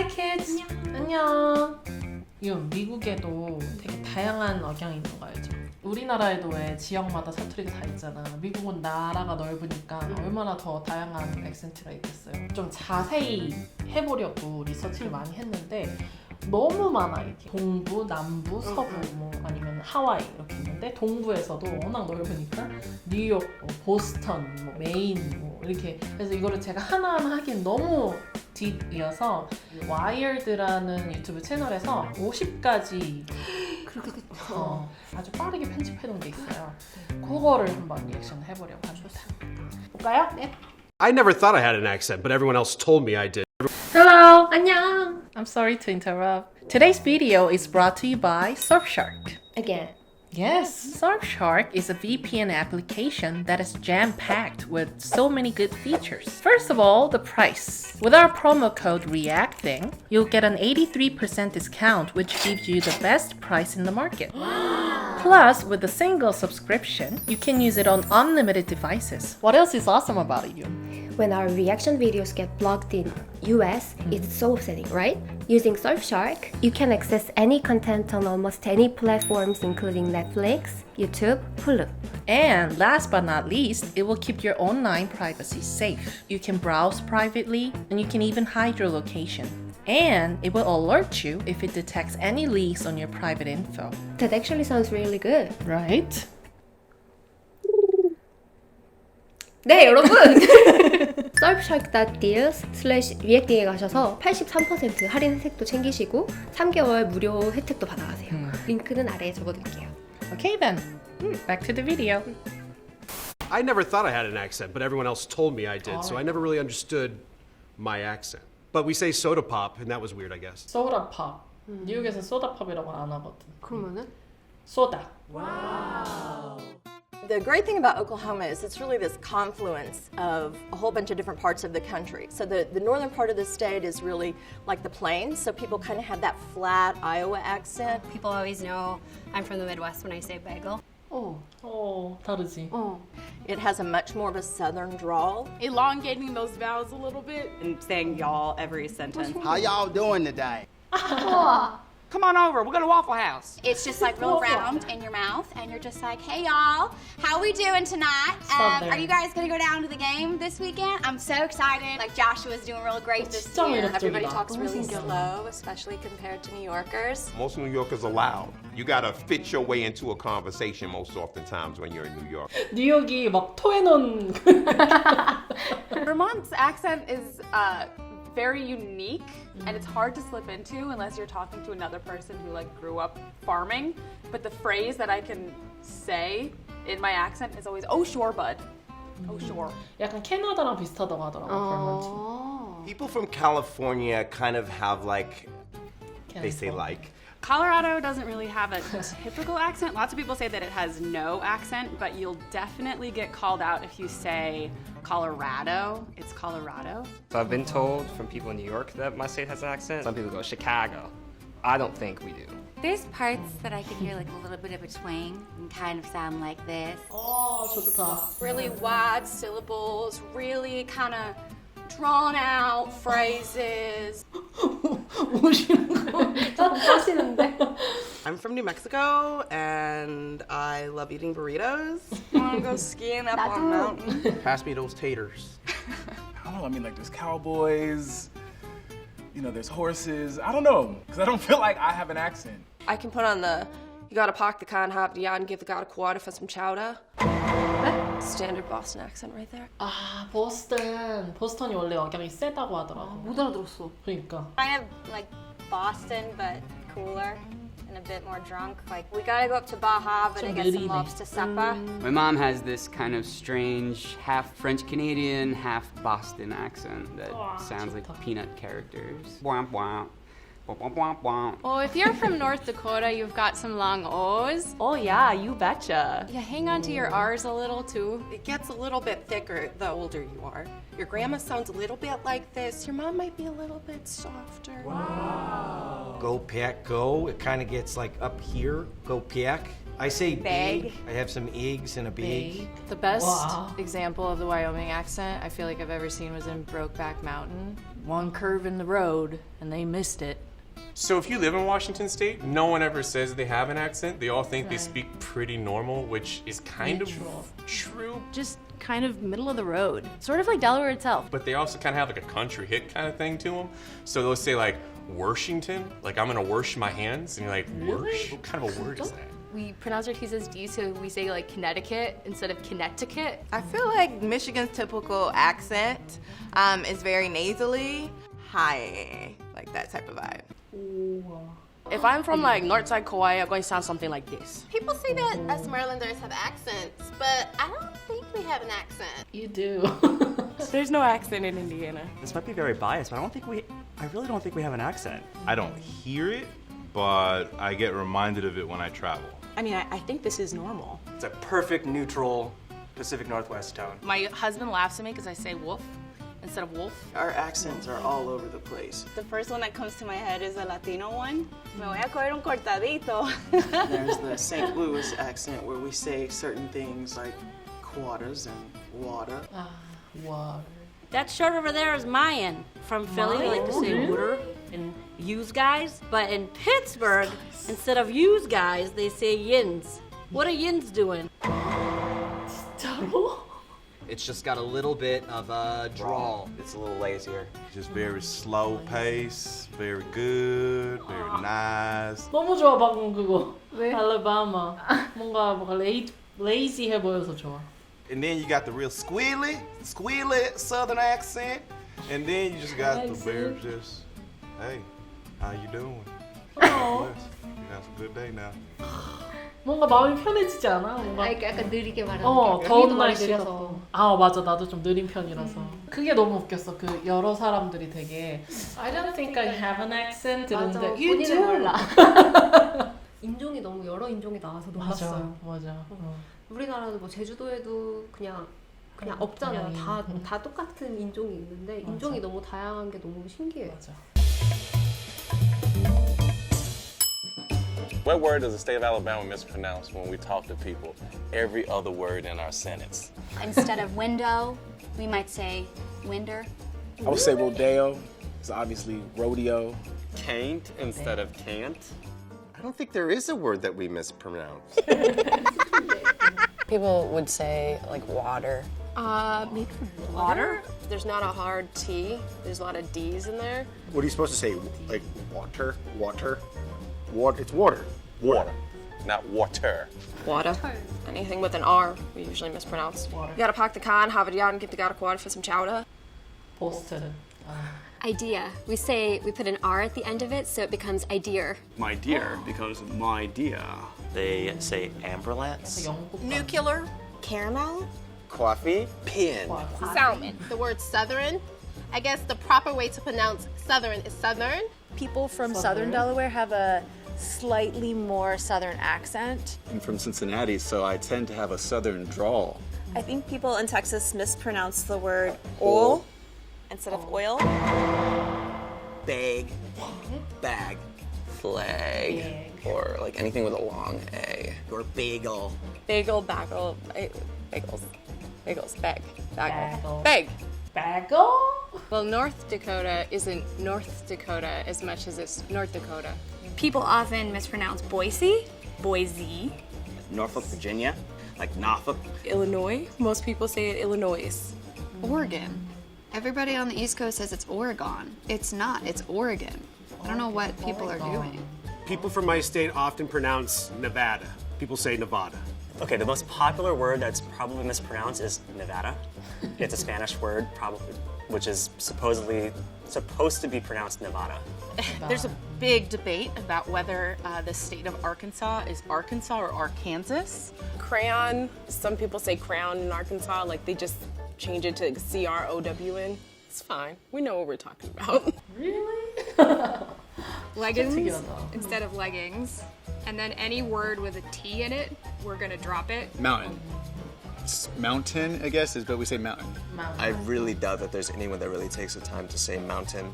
Hi kids! 안녕! 미국에도 되게 다양한 억양이 있는 거 알죠? 우리나라에도 왜 지역마다 사투리가 다 있잖아. 미국은 나라가 넓으니까 얼마나 더 다양한 액센트가 있겠어요. 좀 자세히 해보려고 리서치를 많이 했는데 너무 많아. 이게 동부, 남부, 서부 뭐 아니면 하와이 이렇게 있는데 동부에서도 워낙 넓으니까 뉴욕, 보스턴, 뭐 메인 뭐 이렇게 그래서 이거를 제가 하나하나 하기엔 너무 딥이어서 와이어드라는 유튜브 채널에서 50가지 아주 빠르게 편집해 놓은 게 있어요. 그거를 한번 리액션 해보려고 합니다. 볼까요? 네. I never thought I had an accent, but everyone else told me I did. Hello! 안녕! I'm sorry to interrupt. Today's video is brought to you by Surfshark. Again. Yes, Surfshark is a VPN application that is jam-packed with so many good features. First of all, the price. With our promo code ReacThing, you'll get an 83% discount, which gives you the best price in the market. Plus, with a single subscription, you can use it on unlimited devices. What else is awesome about it, you? When our reaction videos get blocked in US, it's so upsetting, right? Using Surfshark, you can access any content on almost any platforms including Netflix, YouTube, Hulu. And last but not least, it will keep your online privacy safe. You can browse privately, and you can even hide your location. And it will alert you if it detects any leaks on your private info. That actually sounds really good. Right? 네, 여러분! surfshark.deals/reacting에 가셔서 83% 할인 혜택도 챙기시고 3개월 무료 혜택도 받아가세요. 링크는 아래에 적어둘게요. Okay then, back to the video. I never thought I had an accent, but everyone else told me I did, so I never really understood my accent. But we say soda pop, and that was weird, I guess. 소다 팝. 뉴욕에서 소다 팝이라고 안 하거든. 그러면은? 소다. Wow. The great thing about Oklahoma is it's really this confluence of a whole bunch of different parts of the country. So the northern part of the state is really like the plains, so people kind of have that flat Iowa accent. People always know I'm from the Midwest when I say bagel. 다르지. It has a much more of a southern drawl. Elongating those vowels a little bit and saying y'all every sentence. How y'all doing today? Come on over, we're going to Waffle House. It's just like real round in your mouth, and you're just like, hey y'all, how we doing tonight? Are you guys gonna go down to the game this weekend? I'm so excited. Like Joshua's doing real great this year. Everybody talks really slow, especially compared to New Yorkers. Most New Yorkers are loud. You gotta fit your way into a conversation most oftentimes when you're in New York. 뉴욕이 막 토해놓은 Vermont's accent is very unique, and it's hard to slip into unless you're talking to another person who like grew up farming. But the phrase that I can say in my accent is always, "Oh sure, bud." Oh sure. 약간 캐나다랑 비슷하다고 하더라고. Vermont. People from California kind of have like, they say like. Colorado doesn't really have a typical accent. Lots of people say that it has no accent, but you'll definitely get called out if you say Colorado. It's Colorado. So I've been told from people in New York that my state has an accent. Some people go Chicago. I don't think we do. There's parts that I can hear like a little bit of a twang and kind of sound like this. 좋다. Really wide syllables, really kind of drawn out phrases. I'm from New Mexico and I love eating burritos. Wanna go skiing up on a mountain? Pass me those taters. I don't know, I mean like there's cowboys, you know, there's horses. I don't know, because I don't feel like I have an accent. I can put on the, you gotta park the car and have the and give the guy a quarter for some chowder. Standard Boston accent right there. 아, 보스턴이 원래 억양이 세다고 하더라고. 못 알아들었어. 그러니까. Kind of like Boston, but cooler and a bit more drunk. Like, we gotta go up to Bar Harbor to get some lobster supper. My mom has this kind of strange half French-Canadian, half Boston accent that sounds like peanut characters. Womp womp. Well, if you're from North Dakota, you've got some long O's. Oh yeah, you betcha. You hang on to your R's a little too. It gets a little bit thicker the older you are. Your grandma sounds a little bit like this. Your mom might be a little bit softer. Go pack, go. It kind of gets like up here. Go pack. I say Bag. big. I have some eggs and a bag. The best Wow. example of the Wyoming accent I feel like I've ever seen was in Brokeback Mountain. One curve in the road, and they missed it. So if you live in Washington State, no one ever says they have an accent. They all think they speak pretty normal, which is kind of true. Just kind of middle of the road. Sort of like Delaware itself. But they also kind of have like a country hit kind of thing to them. So they'll say like, Worshington, like I'm gonna wash my hands, and you're like, Worsh? What kind of a word is that? We pronounce our T's as D's, so we say like Connecticut instead of Connecticut. I feel like Michigan's typical accent is very nasally, high, like that type of vibe. If I'm from like Northside Kauai, I'm going to sound something like this. People say that us Marylanders have accents, but I don't think we have an accent. You do. There's no accent in Indiana. This might be very biased, but I really don't think we have an accent. I don't hear it, but I get reminded of it when I travel. I mean, I think this is normal. It's a perfect neutral Pacific Northwest tone. My husband laughs at me because I say wolf instead of wolf. Our accents are all over the place. The first one that comes to my head is a Latino one. Me voy a coger un cortadito. There's the St. Louis accent where we say certain things like quarters and water. Water. That shirt over there is Mayan. From Philly, they like to say water and use guys. But in Pittsburgh, instead of use guys, they say yins. What are yins doing? It's just got a little bit of a drawl. It's a little lazier. Just very slow pace, very good, very nice. 너무 좋아 방금 그거. 왜? 알라바마. 뭔가 레이지해 보여서 좋아. And then you got the real squealy southern accent. And then you just got the very just, hey, how you doing? Oh. You have a good day now. 뭔가 마음이 편해지지 않아? 뭔가 약간 느리게 말하는 게. 더운 날씨라서. 맞아, 나도 좀 느린 편이라서. 그게 너무 웃겼어. 그 여러 사람들이 되게 I don't think I have an accent 맞아, 이러는데 You 본인은 do. 몰라. 인종이 너무 여러 인종이 나와서 놀랐어요. 맞아. 우리나라도 뭐 제주도에도 그냥 없잖아요. 다 똑같은 인종이 있는데 인종이 너무 다양한 게 너무 신기해요. 맞아. What word does the state of Alabama mispronounce when we talk to people? Every other word in our sentence. Instead of window, we might say winder. I would say rodeo. It's obviously rodeo. Can't instead of can't. I don't think there is a word that we mispronounce. People would say like water. Maybe water? There's not a hard T. There's a lot of D's in there. What are you supposed to say? Like water? Water? Water? It's water. Water, not water. Water. Anything with an R, we usually mispronounce. Water. You gotta park the car and have it out and give the guy a quarter for some chowder. Postal. Idea. We put an R at the end of it, so it becomes idea. My dear becomes my dear. They say ambulance. Nuclear. Caramel. Coffee. Pin. Salmon. The word southern. I guess the proper way to pronounce southern is southern. People from southern Delaware have a slightly more southern accent. I'm from Cincinnati, so I tend to have a southern drawl. I think people in Texas mispronounce the word oil instead of oil. Bag, bag, flag, or like anything with a long A. Or bagel. Bagel, bagel, bagels, bag, bagel, Bagel. bag. Bagel? Well, North Dakota isn't North Dakota as much as it's North Dakota. People often mispronounce Boise. Norfolk, Virginia, like Norfolk. Illinois, most people say it Illinois. Oregon. Everybody on the East Coast says it's Oregon. It's not, it's Oregon. I don't know what people are doing. People from my state often pronounce Nevada. People say Nevada. Okay, the most popular word that's probably mispronounced is Nevada. It's a Spanish word, probably, which is supposedly supposed to be pronounced Nevada. There's a big debate about whether the state of Arkansas is Arkansas or Arkansas. Crayon, some people say crown in Arkansas, like they just change it to C-R-O-W-N. It's fine, we know what we're talking about. Really? Leggings instead of leggings. And then any word with a T in it, we're gonna drop it. Mountain. It's mountain, I guess, but we say mountain. I really doubt that there's anyone that really takes the time to say mountain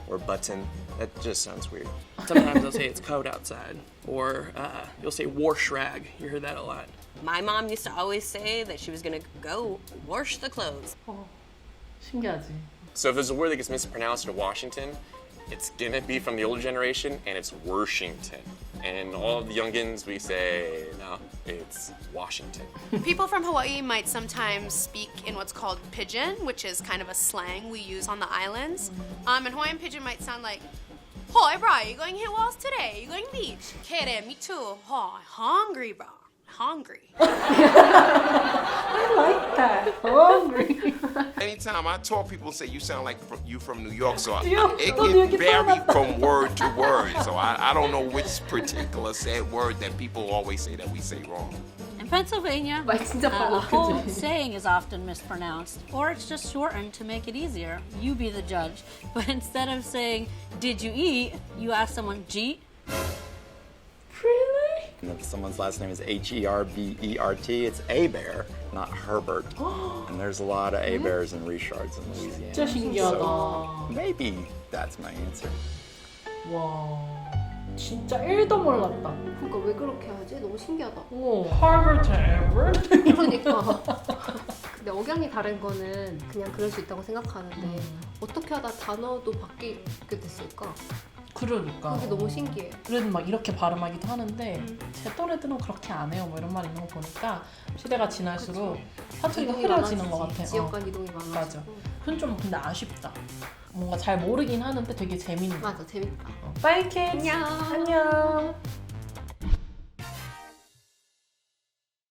or button. That just sounds weird. Sometimes they'll say it's cold outside, or you'll say wash rag. You heard that a lot. My mom used to always say that she was gonna go wash the clothes. 신기하지. So if there's a word that gets mispronounced in Washington, it's gonna be from the older generation, and it's Worshington. And all of the youngins, we say, no, it's Washington. People from Hawaii might sometimes speak in what's called pidgin, which is kind of a slang we use on the islands. And Hawaiian pidgin might sound like, "Hi, bro, you going to hit walls today? You going beach?" "Kere, me too. Oh, hungry, bro. Hungry." I like that. Hungry. Anytime I talk, people say you sound like you from New York, so it you can vary from word to word. So I don't know which particular said word that people always say that we say wrong. In Pennsylvania, the whole saying is often mispronounced, or it's just shortened to make it easier. You be the judge. But instead of saying, "Did you eat?" you ask someone, "Jeet?" And if someone's last name is Herbert, it's A-Bear, not Herbert. And there's a lot of A-Bears and Richards in Louisiana. 진짜 신기하다. So maybe that's my answer. 와, 진짜 1도 몰랐다. 그러니까 왜 그렇게 하지? 너무 신기하다. 오, Herbert and Herbert? 그러니까. 근데 억양이 다른 거는 그냥 그럴 수 있다고 생각하는데 어떻게 하다 단어도 바뀌게 됐을까? 그러니까. 그게 너무 신기해. 그래도 막 이렇게 발음하기도 하는데 제 또래들은 그렇게 안 해요. 뭐 이런 말 있는 거 보니까 시대가 지날수록 사투리가 흐려지는 것 같아요. 지역 간 이동이 많아지고. 맞아. 그건 좀 근데 아쉽다. 뭔가 잘 모르긴 하는데 되게 재밌는. 맞아, 재밌다. Bye kids. 안녕.